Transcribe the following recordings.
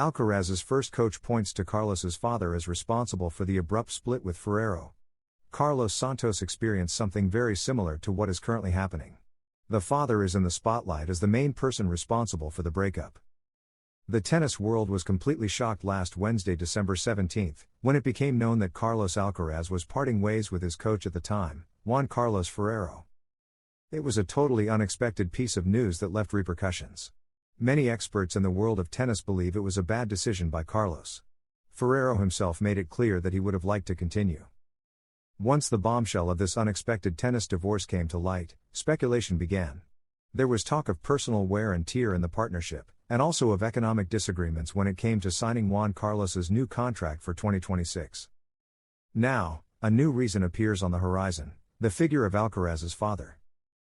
Alcaraz's first coach points to Carlos's father as responsible for the abrupt split with Ferrero. Carlos Santos experienced something very similar to what is currently happening. The father is in the spotlight as the main person responsible for the breakup. The tennis world was completely shocked last Wednesday, December 17, when it became known that Carlos Alcaraz was parting ways with his coach at the time, Juan Carlos Ferrero. It was a totally unexpected piece of news that left repercussions. Many experts in the world of tennis believe it was a bad decision by Carlos. Ferrero himself made it clear that he would have liked to continue. Once the bombshell of this unexpected tennis divorce came to light, speculation began. There was talk of personal wear and tear in the partnership, and also of economic disagreements when it came to signing Juan Carlos's new contract for 2026. Now, a new reason appears on the horizon: the figure of Alcaraz's father.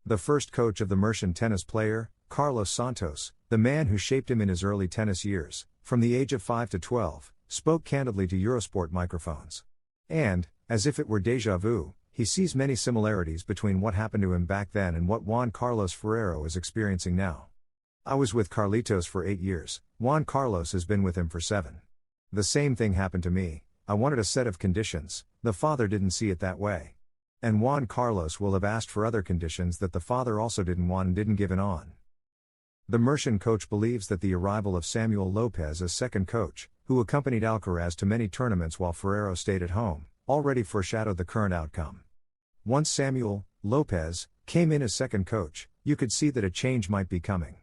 The first coach of the Mercian tennis player, Carlos Santos, the man who shaped him in his early tennis years, from the age of 5 to 12, spoke candidly to Eurosport microphones. And, as if it were déjà vu, he sees many similarities between what happened to him back then and what Juan Carlos Ferrero is experiencing now. "I was with Carlitos for 8 years, Juan Carlos has been with him for 7. The same thing happened to me. I wanted a set of conditions, the father didn't see it that way. And Juan Carlos will have asked for other conditions that the father also didn't want and didn't give in on." The Mercian coach believes that the arrival of Samuel Lopez as second coach, who accompanied Alcaraz to many tournaments while Ferrero stayed at home, already foreshadowed the current outcome. Once Samuel Lopez came in as second coach, you could see that a change might be coming.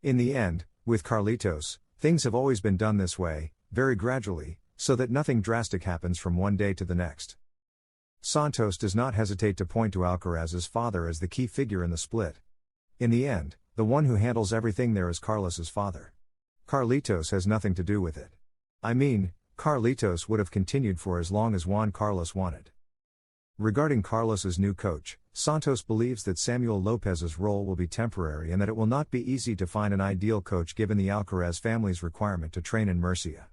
In the end, with Carlitos, things have always been done this way, very gradually, so that nothing drastic happens from one day to the next. Santos does not hesitate to point to Alcaraz's father as the key figure in the split. In the end, the one who handles everything there is Carlos's father. Carlitos has nothing to do with it. I mean, Carlitos would have continued for as long as Juan Carlos wanted. Regarding Carlos's new coach, Santos believes that Samuel Lopez's role will be temporary and that it will not be easy to find an ideal coach given the Alcaraz family's requirement to train in Murcia.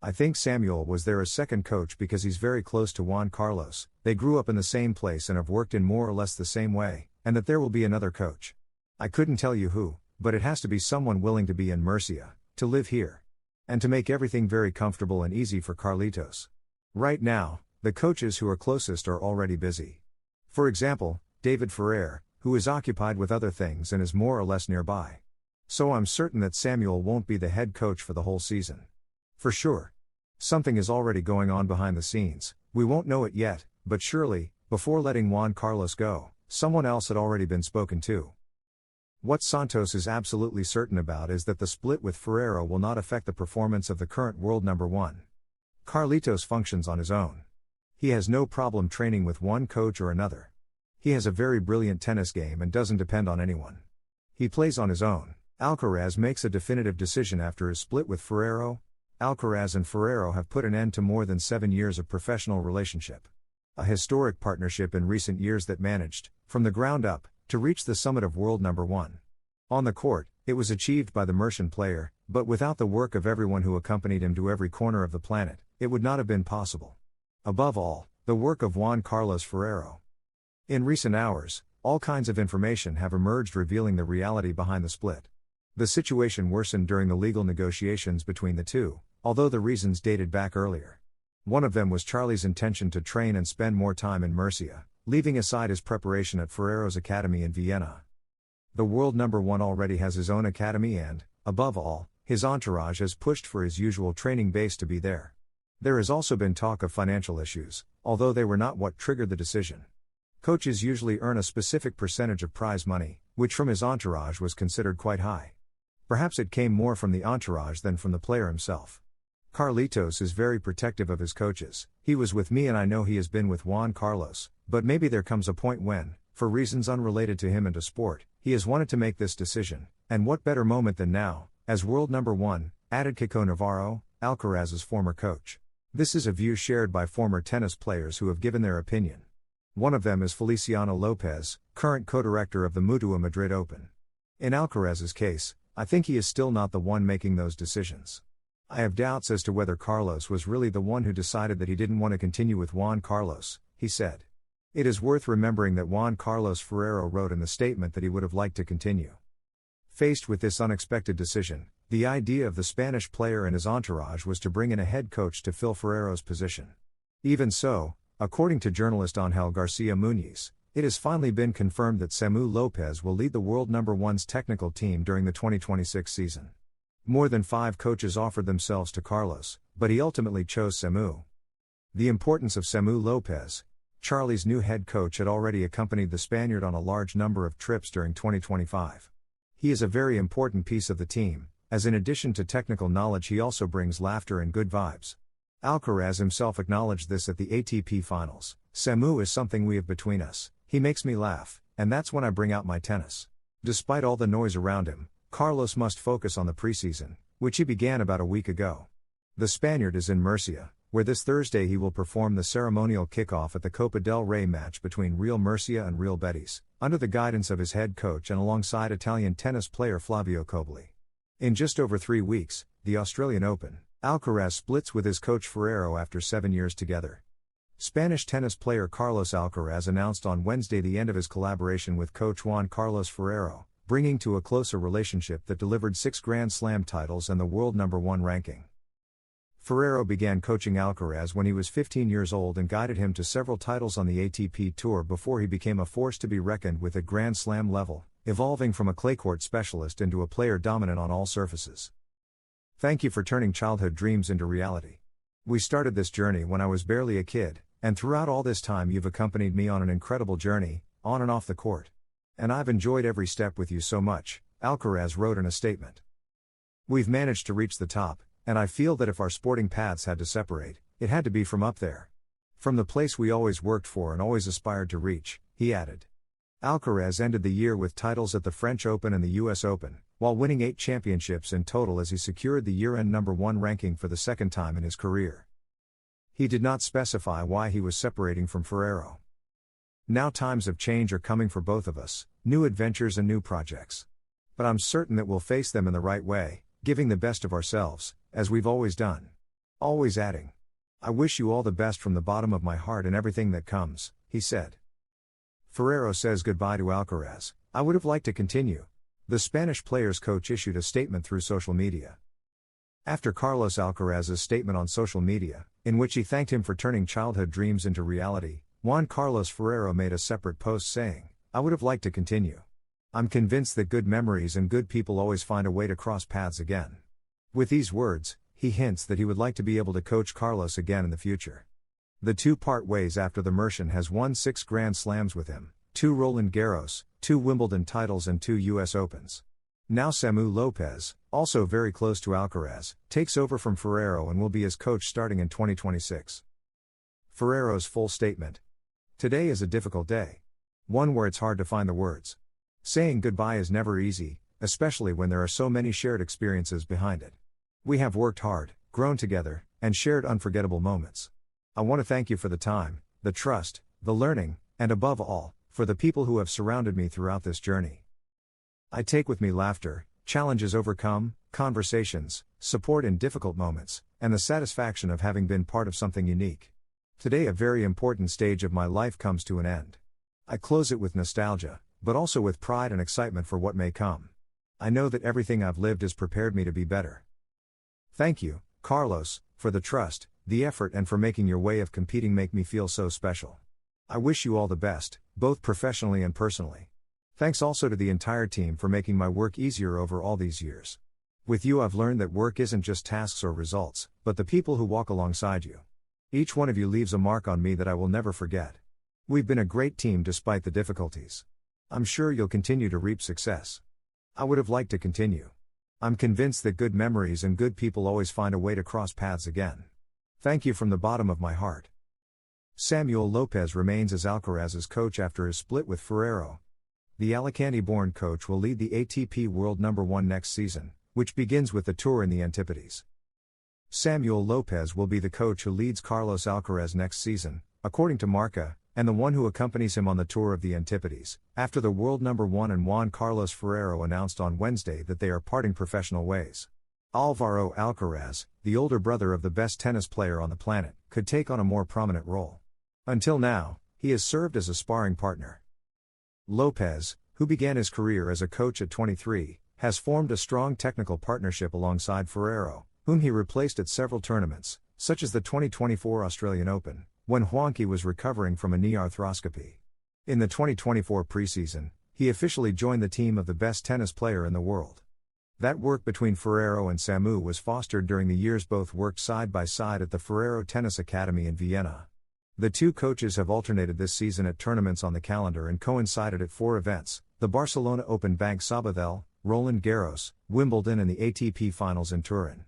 "I think Samuel was there as second coach because he's very close to Juan Carlos, they grew up in the same place and have worked in more or less the same way, and that there will be another coach. I couldn't tell you who, but it has to be someone willing to be in Murcia, to live here, and to make everything very comfortable and easy for Carlitos. Right now, the coaches who are closest are already busy. For example, David Ferrer, who is occupied with other things and is more or less nearby. So I'm certain that Samuel won't be the head coach for the whole season. For sure. Something is already going on behind the scenes, we won't know it yet, but surely, before letting Juan Carlos go, someone else had already been spoken to." What Santos is absolutely certain about is that the split with Ferrero will not affect the performance of the current world number one. Carlitos functions on his own. He has no problem training with one coach or another. He has a very brilliant tennis game and doesn't depend on anyone. He plays on his own. Alcaraz makes a definitive decision after his split with Ferrero. Alcaraz and Ferrero have put an end to more than 7 years of professional relationship. A historic partnership in recent years that managed, from the ground up, to reach the summit of world number one. On the court, it was achieved by the Mercian player, but without the work of everyone who accompanied him to every corner of the planet, it would not have been possible. Above all, the work of Juan Carlos Ferrero. In recent hours, all kinds of information have emerged revealing the reality behind the split. The situation worsened during the legal negotiations between the two, although the reasons dated back earlier. One of them was Charlie's intention to train and spend more time in Murcia, leaving aside his preparation at Ferrero's academy in Vienna. The world number one already has his own academy and, above all, his entourage has pushed for his usual training base to be there. There has also been talk of financial issues, although they were not what triggered the decision. Coaches usually earn a specific percentage of prize money, which from his entourage was considered quite high. Perhaps it came more from the entourage than from the player himself. Carlitos is very protective of his coaches. "He was with me and I know he has been with Juan Carlos, but maybe there comes a point when, for reasons unrelated to him and to sport, he has wanted to make this decision, and what better moment than now, as world number one," added Kiko Navarro, Alcaraz's former coach. This is a view shared by former tennis players who have given their opinion. One of them is Feliciano Lopez, current co-director of the Mutua Madrid Open. In Alcaraz's case, I think he is still not the one making those decisions. I have doubts as to whether Carlos was really the one who decided that he didn't want to continue with Juan Carlos, he said. It is worth remembering that Juan Carlos Ferrero wrote in the statement that he would have liked to continue. Faced with this unexpected decision, The idea of the Spanish player and his entourage was to bring in a head coach to fill Ferrero's position. Even so, according to journalist Ángel García Muñiz, it has finally been confirmed that Samu Lopez will lead the world number one's technical team during the 2026 season. More than 5 coaches offered themselves to Carlos, but he ultimately chose Samu. The importance of Samu Lopez. Charlie's new head coach had already accompanied the Spaniard on a large number of trips during 2025. He is a very important piece of the team, as in addition to technical knowledge he also brings laughter and good vibes. Alcaraz himself acknowledged this at the ATP finals. Samu is something we have between us. He makes me laugh, and that's when I bring out my tennis. Despite all the noise around him, Carlos must focus on the preseason, which he began about a week ago. The Spaniard is in Murcia, where this Thursday he will perform the ceremonial kickoff at the Copa del Rey match between Real Murcia and Real Betis, under the guidance of his head coach and alongside Italian tennis player Flavio Cobolli. In just over 3 weeks, the Australian Open, Alcaraz splits with his coach Ferrero after 7 years together. Spanish tennis player Carlos Alcaraz announced on Wednesday the end of his collaboration with coach Juan Carlos Ferrero, bringing to a closer relationship that delivered 6 Grand Slam titles and the world number 1 ranking. Ferrero began coaching Alcaraz when he was 15 years old and guided him to several titles on the ATP Tour before he became a force to be reckoned with at Grand Slam level, evolving from a clay court specialist into a player dominant on all surfaces. Thank you for turning childhood dreams into reality. We started this journey when I was barely a kid, and throughout all this time you've accompanied me on an incredible journey, on and off the court. And I've enjoyed every step with you so much, Alcaraz wrote in a statement. We've managed to reach the top, and I feel that if our sporting paths had to separate, it had to be from up there. From the place we always worked for and always aspired to reach, he added. Alcaraz ended the year with titles at the French Open and the US Open, while winning 8 championships in total as he secured the year-end number 1 ranking for the second time in his career. He did not specify why he was separating from Ferrero. Now times of change are coming for both of us, new adventures and new projects. But I'm certain that we'll face them in the right way, giving the best of ourselves, as we've always done. Always adding, I wish you all the best from the bottom of my heart and everything that comes, he said. Ferrero says goodbye to Alcaraz. I would have liked to continue. The Spanish player's coach issued a statement through social media. After Carlos Alcaraz's statement on social media, in which he thanked him for turning childhood dreams into reality, Juan Carlos Ferrero made a separate post saying, I would have liked to continue. I'm convinced that good memories and good people always find a way to cross paths again. With these words, he hints that he would like to be able to coach Carlos again in the future. The two part ways after the Mercian has won 6 Grand Slams with him, 2 Roland Garros, 2 Wimbledon titles and 2 US Opens. Now Samu Lopez, also very close to Alcaraz, takes over from Ferrero and will be his coach starting in 2026. Ferrero's full statement. Today is a difficult day. One where it's hard to find the words. Saying goodbye is never easy, especially when there are so many shared experiences behind it. We have worked hard, grown together, and shared unforgettable moments. I want to thank you for the time, the trust, the learning, and above all, for the people who have surrounded me throughout this journey. I take with me laughter, challenges overcome, conversations, support in difficult moments, and the satisfaction of having been part of something unique. Today a very important stage of my life comes to an end. I close it with nostalgia, but also with pride and excitement for what may come. I know that everything I've lived has prepared me to be better. Thank you, Carlos, for the trust, the effort and for making your way of competing make me feel so special. I wish you all the best, both professionally and personally. Thanks also to the entire team for making my work easier over all these years. With you I've learned that work isn't just tasks or results, but the people who walk alongside you. Each one of you leaves a mark on me that I will never forget. We've been a great team despite the difficulties. I'm sure you'll continue to reap success. I would have liked to continue. I'm convinced that good memories and good people always find a way to cross paths again. Thank you from the bottom of my heart. Samuel Lopez remains as Alcaraz's coach after his split with Ferrero. The Alicante-born coach will lead the ATP World number 1 next season, which begins with the tour in the Antipodes. Samuel Lopez will be the coach who leads Carlos Alcaraz next season, according to Marca, and the one who accompanies him on the tour of the Antipodes, after the world number 1 and Juan Carlos Ferrero announced on Wednesday that they are parting professional ways. Álvaro Alcaraz, the older brother of the best tennis player on the planet, could take on a more prominent role. Until now, he has served as a sparring partner. Lopez, who began his career as a coach at 23, has formed a strong technical partnership alongside Ferrero, whom he replaced at several tournaments, such as the 2024 Australian Open, when Huanqi was recovering from a knee arthroscopy. In the 2024 preseason, he officially joined the team of the best tennis player in the world. That work between Ferrero and Samu was fostered during the years both worked side by side at the Ferrero Tennis Academy in Vienna. The two coaches have alternated this season at tournaments on the calendar and coincided at 4 events: the Barcelona Open, Bank Sabadell, Roland Garros, Wimbledon and the ATP Finals in Turin.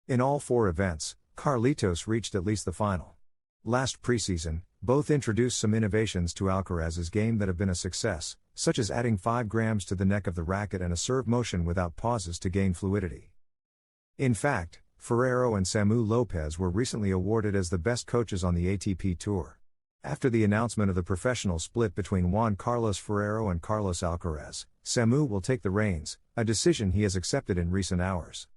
In all 4 events, Carlitos reached at least the final. Last preseason, both introduced some innovations to Alcaraz's game that have been a success, such as adding 5 grams to the neck of the racket and a serve motion without pauses to gain fluidity. In fact, Ferrero and Samu Lopez were recently awarded as the best coaches on the ATP Tour. After the announcement of the professional split between Juan Carlos Ferrero and Carlos Alcaraz, Samu will take the reins, a decision he has accepted in recent hours.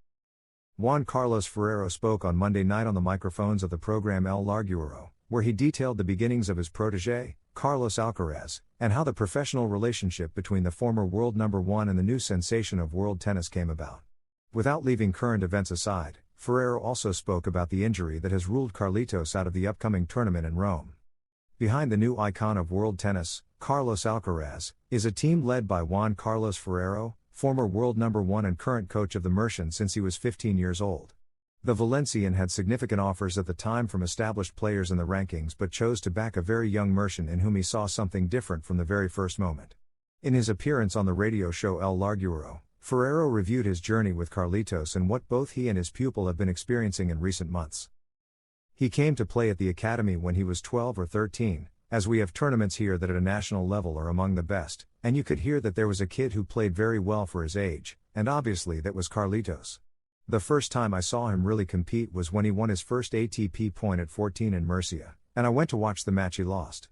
Juan Carlos Ferrero spoke on Monday night on the microphones of the program El Larguero, where he detailed the beginnings of his protégé, Carlos Alcaraz, and how the professional relationship between the former world number 1 and the new sensation of world tennis came about. Without leaving current events aside, Ferrero also spoke about the injury that has ruled Carlitos out of the upcoming tournament in Rome. Behind the new icon of world tennis, Carlos Alcaraz, is a team led by Juan Carlos Ferrero, former world number 1 and current coach of the Merchant since he was 15 years old. The Valencian had significant offers at the time from established players in the rankings but chose to back a very young Merchant in whom he saw something different from the very first moment. In his appearance on the radio show El Larguero, Ferrero reviewed his journey with Carlitos and what both he and his pupil have been experiencing in recent months. He came to play at the academy when he was 12 or 13, as we have tournaments here that at a national level are among the best, and you could hear that there was a kid who played very well for his age, and obviously that was Carlitos. The first time I saw him really compete was when he won his first ATP point at 14 in Murcia, and I went to watch the match he lost.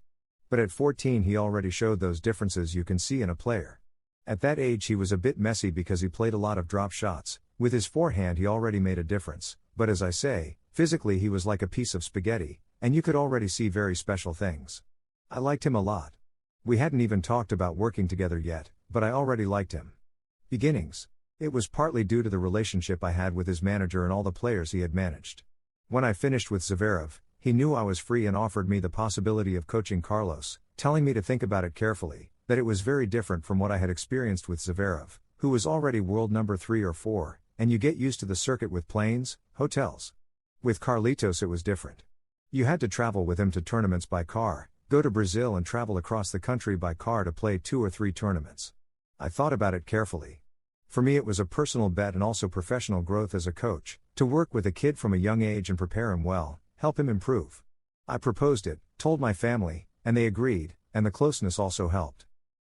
But at 14 he already showed those differences you can see in a player. At that age he was a bit messy because he played a lot of drop shots. With his forehand he already made a difference, but as I say, physically he was like a piece of spaghetti, and you could already see very special things. I liked him a lot. We hadn't even talked about working together yet, but I already liked him. Beginnings. It was partly due to the relationship I had with his manager and all the players he had managed. When I finished with Zverev, he knew I was free and offered me the possibility of coaching Carlos, telling me to think about it carefully, that it was very different from what I had experienced with Zverev, who was already world number 3 or 4, and you get used to the circuit with planes, hotels. With Carlitos it was different. You had to travel with him to tournaments by car, go to Brazil and travel across the country by car to play 2 or 3 tournaments. I thought about it carefully. For me it was a personal bet and also professional growth as a coach, to work with a kid from a young age and prepare him well, help him improve. I proposed it, told my family, and they agreed, and the closeness also helped.